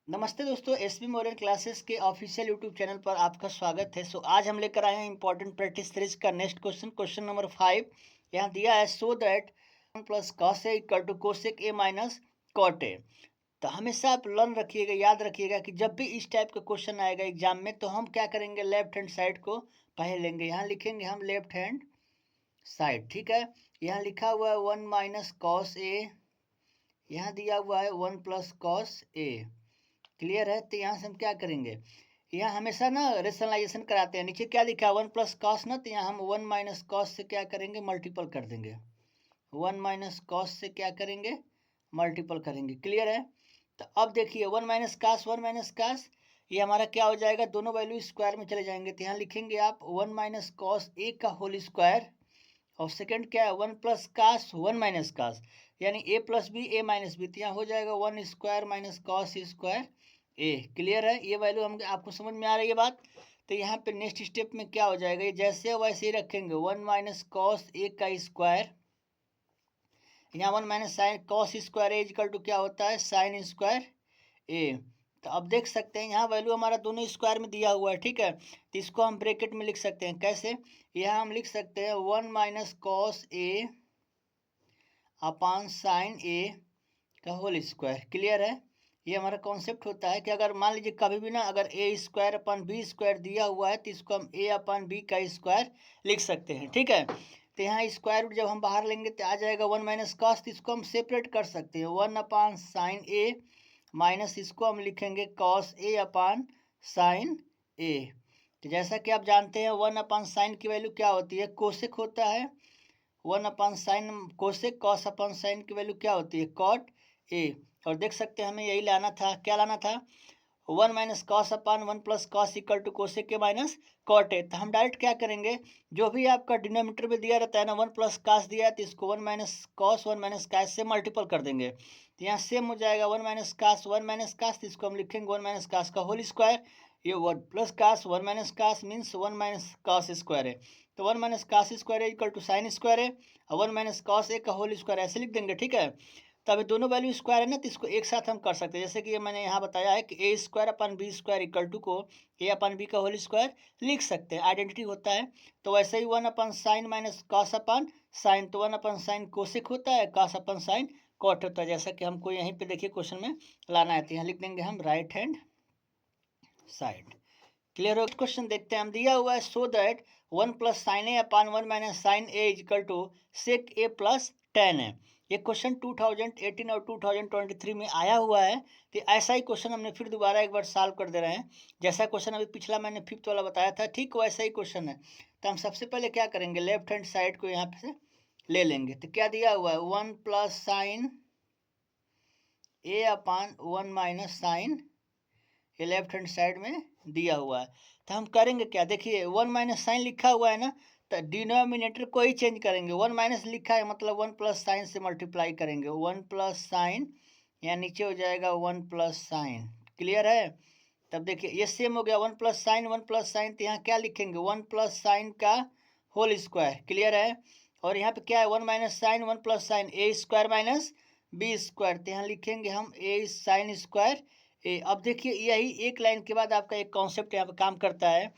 नमस्ते दोस्तों, SB modern classes के ऑफिशियल यूट्यूब चैनल पर आपका स्वागत है। आज हम लेकर आए हैं इंपॉर्टेंट प्रैक्टिस सीरीज का नेक्स्ट क्वेश्चन नंबर 5। यहाँ दिया है so that 1 + cos a = cosec a minus cot A. तो हमेशा आप लर्न रखिएगा, याद रखिएगा कि जब भी इस टाइप का क्वेश्चन आएगा एग्जाम में तो हम क्या करेंगे, लेफ्ट हैंड साइड को पहले लेंगे। यहाँ लिखेंगे हम लेफ्ट हैंड साइड, ठीक है। यहाँ लिखा हुआ है 1 - cos a, यहाँ दिया हुआ है 1 + cos a। क्लियर है। तो यहाँ से हम क्या करेंगे, यहाँ हमेशा ना रेशनलाइजेशन कराते हैं। नीचे क्या लिखा है 1 + cos ना, तो यहाँ हम 1 - cos से क्या करेंगे, मल्टीपल कर देंगे। 1 - cos से क्या करेंगे, मल्टीपल करेंगे। क्लियर है। तो अब देखिए 1 - cos ये हमारा क्या हो जाएगा, दोनों वैल्यू स्क्वायर में चले जाएंगे। तो यहाँ लिखेंगे आप 1 - cos a का होल स्क्वायर, और सेकंड क्या है 1 + cos यानी a+b a-b। तो यहाँ हो जाएगा 1² - cos² ए। क्लियर है। ये वैल्यू हम आपको समझ में आ रही है बात। तो यहाँ पे नेक्स्ट स्टेप में क्या हो जाएगा, ये जैसे है वैसे ही रखेंगे। 1 - cos a का स्क्वायर, यहाँ 1 - sin cos² A equal to क्या होता है, sin² ए। तो अब देख सकते हैं यहाँ वैल्यू हमारा दोनों स्क्वायर में दिया हुआ है, ठीक है। तो इसको हम ब्रैकेट में लिख सकते हैं। कैसे, यहाँ हम लिख सकते हैं 1 - cos a अपान साइन ए का होल स्क्वायर। क्लियर है। ये हमारा कॉन्सेप्ट होता है कि अगर मान लीजिए कभी भी ना अगर a² / b² दिया हुआ है तो इसको हम a/b का स्क्वायर लिख सकते हैं, ठीक है। तो यहाँ स्क्वायर रूट जब हम बाहर लेंगे तो आ जाएगा 1 - cos। तो इसको हम सेपरेट कर सकते हैं 1/sin a माइनस इसको हम लिखेंगे cos a/sin a। तो जैसा कि आप जानते हैं 1/sin की वैल्यू क्या होती है, कोसेक होता है। 1/sin कोसेक, cos/sin की वैल्यू क्या होती है, कॉट ए। और देख सकते हैं हमें यही लाना था, क्या लाना था, 1 - cos/1 + cos = कोसेक के माइनस कॉट ए। तो हम डायरेक्ट क्या करेंगे, जो भी आपका डिनोमीटर में दिया रहता है ना 1 + cos दिया है तो इसको 1 - cos 1 - cos से मल्टीपल कर देंगे। तो यहाँ सेम हो जाएगा 1 - cos 1 - cos, तो इसको हम लिखेंगे 1 - cos का होल स्क्वायर। ये 1 + cos 1 - cos मीन्स 1 - cos² है। तो 1 - cos² इक्वल टू sin² है, और 1 - cos a का होल स्क्वायर ऐसे लिख देंगे, ठीक है। तो अभी दोनों वैल्यू स्क्वायर है ना, तो इसको एक साथ हम कर सकते हैं। जैसे कि ये मैंने यहाँ बताया है कि a² / b² इक्वल टू को a/b का होल स्क्वायर लिख सकते हैं, आइडेंटिटी होता है। तो वैसे ही 1/sin -cos/sin, तो 1/sin कोसेक होता है, cos/sin कॉट होता है। जैसा कि हमको यहीं पे देखिए क्वेश्चन में लाना है, तो यहाँ लिख देंगे हम राइट हैंड साइड। क्लियर हो। क्वेश्चन देखते हैं। हम दिया हुआ है so that 1 + sin a/1 - sin a equal to sec a + tan a। ये क्वेश्चन 2018 और 2023 में आया हुआ है। तो ऐसा ही क्वेश्चन हमने फिर दोबारा एक बार सॉल्व कर दे रहे हैं। जैसा क्वेश्चन अभी पिछला मैंने फिफ्थ वाला बताया था, ठीक वैसा ही क्वेश्चन है। तो हम सबसे पहले क्या करेंगे, लेफ्ट हैंड साइड को यहाँ से ले लेंगे। तो क्या दिया हुआ है 1 + sin a/1 - sin, ये लेफ्ट हैंड साइड में दिया हुआ है। तो हम करेंगे क्या, देखिए 1 - sin लिखा हुआ है ना, तो डिनोमिनेटर को ही चेंज करेंगे। 1 - लिखा है मतलब 1 + sin से मल्टीप्लाई करेंगे। 1 + sin, यहाँ नीचे हो जाएगा 1 + sin। क्लियर है। तब देखिए ये सेम हो गया 1 + sin 1 + sin, तो यहाँ क्या लिखेंगे 1 + sin का होल स्क्वायर। क्लियर है। और यहाँ पे क्या है 1 - sin 1 + sin a² - b²। तो यहाँ लिखेंगे हम a sin² ए। अब देखिए यही एक लाइन के बाद आपका एक कॉन्सेप्ट यहाँ पे काम करता है।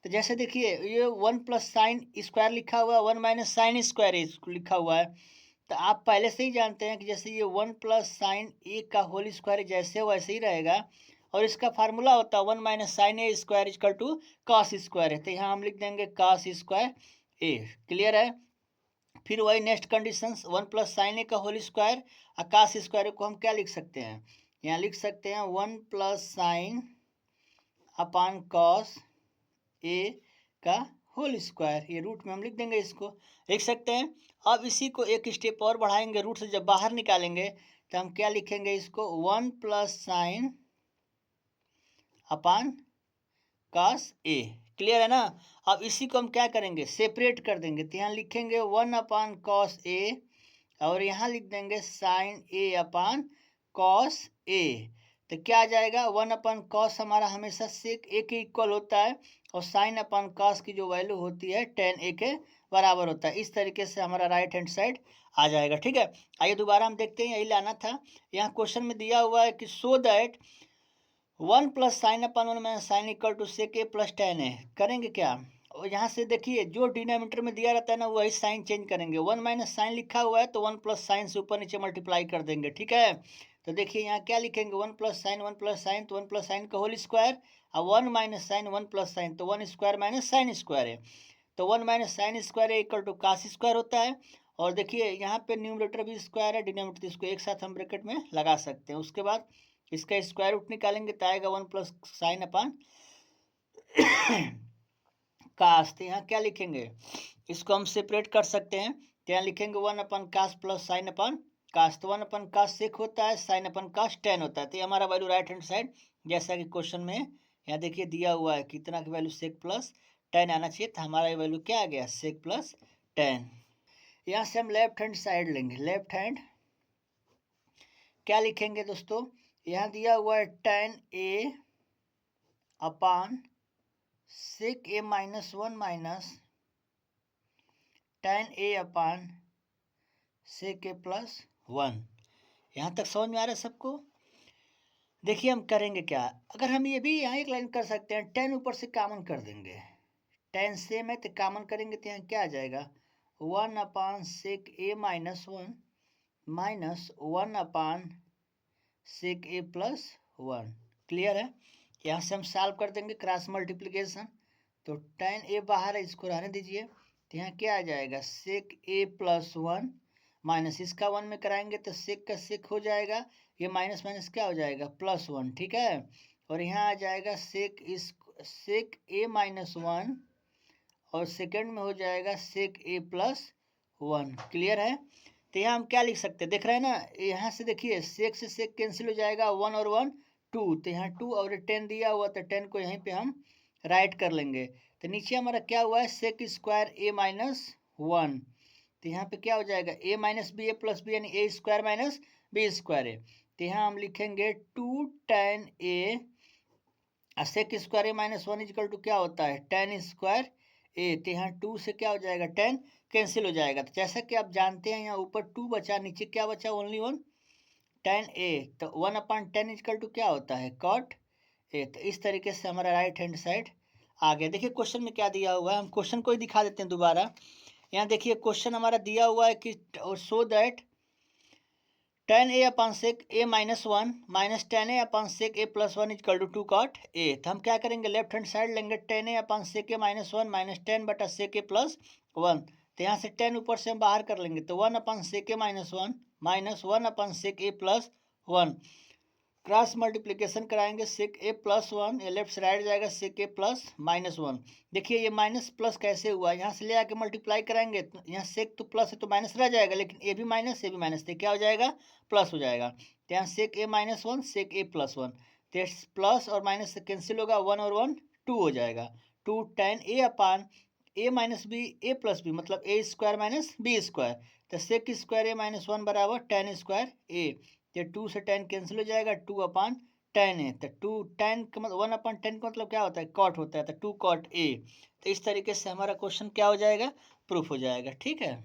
तो जैसे देखिए ये 1 + sin² लिखा हुआ है, 1 - sin² लिखा हुआ है। तो आप पहले से ही जानते हैं कि जैसे ये 1 + sin a का होल स्क्वायर जैसे वैसे ही रहेगा, और इसका फार्मूला होता है 1 - sin a² equal to cos² है। तो यहाँ हम लिख देंगे cos² ए। क्लियर है। फिर वही नेक्स्ट कंडीशन 1 + sin a का होल स्क्वायर और cos² को हम क्या लिख सकते हैं, यहाँ लिख सकते हैं 1 + sin अपान cos a का होल स्क्वायर। ये रूट में हम लिख देंगे, इसको लिख सकते हैं। अब इसी को एक स्टेप और बढ़ाएंगे, रूट से जब बाहर निकालेंगे तो हम क्या लिखेंगे, इसको 1 + sin upon cos a। Clear है ना। अब इसी को हम क्या करेंगे, सेपरेट कर देंगे। तो यहाँ लिखेंगे 1/cos a, और यहाँ लिख देंगे sin a/cos a। तो क्या आ जाएगा 1/cos हमारा हमेशा sec a के इक्वल होता है, और sin/cos की जो वैल्यू होती है tan a के बराबर होता है। इस तरीके से हमारा राइट हैंड साइड आ जाएगा, ठीक है। आइए दोबारा हम देखते हैं, यही लाना था। यहाँ क्वेश्चन में दिया हुआ है कि so that 1 plus sine upon 1 minus sine equal to sec A plus tan है। करेंगे क्या, और यहाँ से देखिए जो डिनोमिनेटर में दिया रहता है ना वही साइन चेंज करेंगे। 1 माइनस साइन लिखा हुआ है तो 1 प्लस साइन से ऊपर नीचे मल्टीप्लाई कर देंगे, ठीक है। तो देखिए यहाँ क्या लिखेंगे, 1 प्लस साइन तो 1 प्लस साइन का होल स्क्वायर, और 1 माइनस साइन 1 प्लस साइन तो 1 स्क्वायर माइनस साइन स्क्वायर है। तो 1 minus sine square equal to cos square होता है। और देखिए यहाँ पे न्यूमरेटर भी स्क्वायर है, डिनोमिनेटर इसको एक साथ हम ब्रैकेट में लगा सकते हैं। उसके बाद इसका स्क्वायर रूट निकालेंगे तो आएगा 1 प्लस साइन अपन कास। तो यहाँ क्या लिखेंगे, इसको हम सेपरेट कर सकते हैं। तो यहाँ लिखेंगे 1 अपन कास प्लस साइन अपन कास। तो 1 अपन कास सेक होता है, साइन अपन कास टेन होता है। तो ये हमारा वैल्यू राइट हैंड साइड जैसा कि क्वेश्चन में यहाँ देखिए दिया हुआ है कितना की वैल्यू सेक प्लस टेन आना चाहिए। तो हमारा ये वैल्यू क्या आ गया, सेक प्लस टेन। यहाँ से हम लेफ्ट हैंड साइड लेंगे। लेफ्ट हैंड क्या लिखेंगे दोस्तों, यहाँ दिया हुआ है ten A upon sec A minus 1 minus tan A upon sec A plus 1। यहाँ तक समझ में आ रहा है सबको। देखिए हम करेंगे क्या, अगर हम ये भी यहाँ एक लाइन कर सकते हैं, टेन ऊपर से कॉमन कर देंगे। टेन सेम है तो कॉमन करेंगे तो यहाँ क्या आ जाएगा, 1 अपान sec A minus 1 minus 1 upon sec A plus 1। Clear है। यहाँ से हम सॉल्व कर देंगे क्रॉस मल्टीप्लिकेशन। तो टेन ए बाहर है, इसको रहने दीजिए। तो यहाँ क्या आ जाएगा, सेक ए प्लस 1 माइनस इसका 1 में कराएंगे तो सेक का सेक हो जाएगा, ये माइनस माइनस क्या हो जाएगा प्लस 1, ठीक है। और यहाँ आ जाएगा सेक ए माइनस 1 और सेकंड में हो जाएगा सेक ए प्लस 1। क्लियर है। तो यहाँ हम क्या लिख सकते हैं, देख रहे हैं ना, यहाँ से देखिए सेक से सेक कैंसिल हो जाएगा, 1 और 1 2। तो यहाँ 2 और 10 दिया हुआ तो 10 को यहीं पे हम राइट कर लेंगे। तो नीचे हमारा क्या हुआ है, सेक स्क्वायर ए माइनस 1। तो यहाँ पे क्या हो जाएगा, A minus B A plus B, यानी A square minus B square है। तो यहाँ हम लिखेंगे 2 tan A sec square A minus 1 equal to क्या होता है, टेन स्क्वायर ए। तो यहाँ 2 से क्या हो जाएगा, 10 कैंसिल हो जाएगा। तो जैसा कि आप जानते हैं यहाँ ऊपर 2 बचा, नीचे क्या बचा, ओनली 1 टेन ए। तो 1 अपान 10 इजकल टू क्या होता है, कॉट ए। तो इस तरीके से हमारा राइट हैंड साइड आ गया। देखिए क्वेश्चन में क्या दिया हुआ है, हम क्वेश्चन को ही दिखा देते हैं दोबारा। यहाँ देखिए क्वेश्चन हमारा दिया हुआ है कि so that tan A upon sec A minus 1 minus tan A upon sec A plus 1 equal to 2 cot A. तो हम क्या करेंगे, लेफ्ट हैंड साइड लेंगे, tan A upon sec A minus 1 minus tan बटा सेक ए प्लस 1। तो यहाँ से 10 ऊपर से हम बाहर कर लेंगे, तो 1 अपान sec A minus 1 minus 1 upon sec A plus 1। Cross multiplication कराएंगे, सेक ए प्लस 1 ये लेफ्ट से राइट जाएगा, सेक ए प्लस माइनस 1। देखिए ये माइनस प्लस कैसे हुआ, यहाँ से ले आके मल्टीप्लाई कराएंगे तो यहाँ सेक तो प्लस है तो माइनस रह जाएगा, लेकिन ये भी माइनस ये भी माइनस, तो क्या हो जाएगा, प्लस हो जाएगा। तो यहाँ सेक A minus 1 sec A plus 1, तो प्लस और माइनस से कैंसिल होगा, 1 और 1 2 हो जाएगा। 2 tan A upon A minus B A plus B, मतलब ए स्क्वायर माइनस बी स्क्वायर। तो सेक स्क्वायर ए माइनस 1 बराबर टेन स्क्वायर ए। ये 2 से 10 कैंसिल हो जाएगा, 2 अपान 10 है। तो 2 10 का मतलब 1 अपान 10 का मतलब क्या होता है, कॉट होता है। तो 2 कॉट ए। तो इस तरीके से हमारा क्वेश्चन क्या हो जाएगा, प्रूफ हो जाएगा, ठीक है।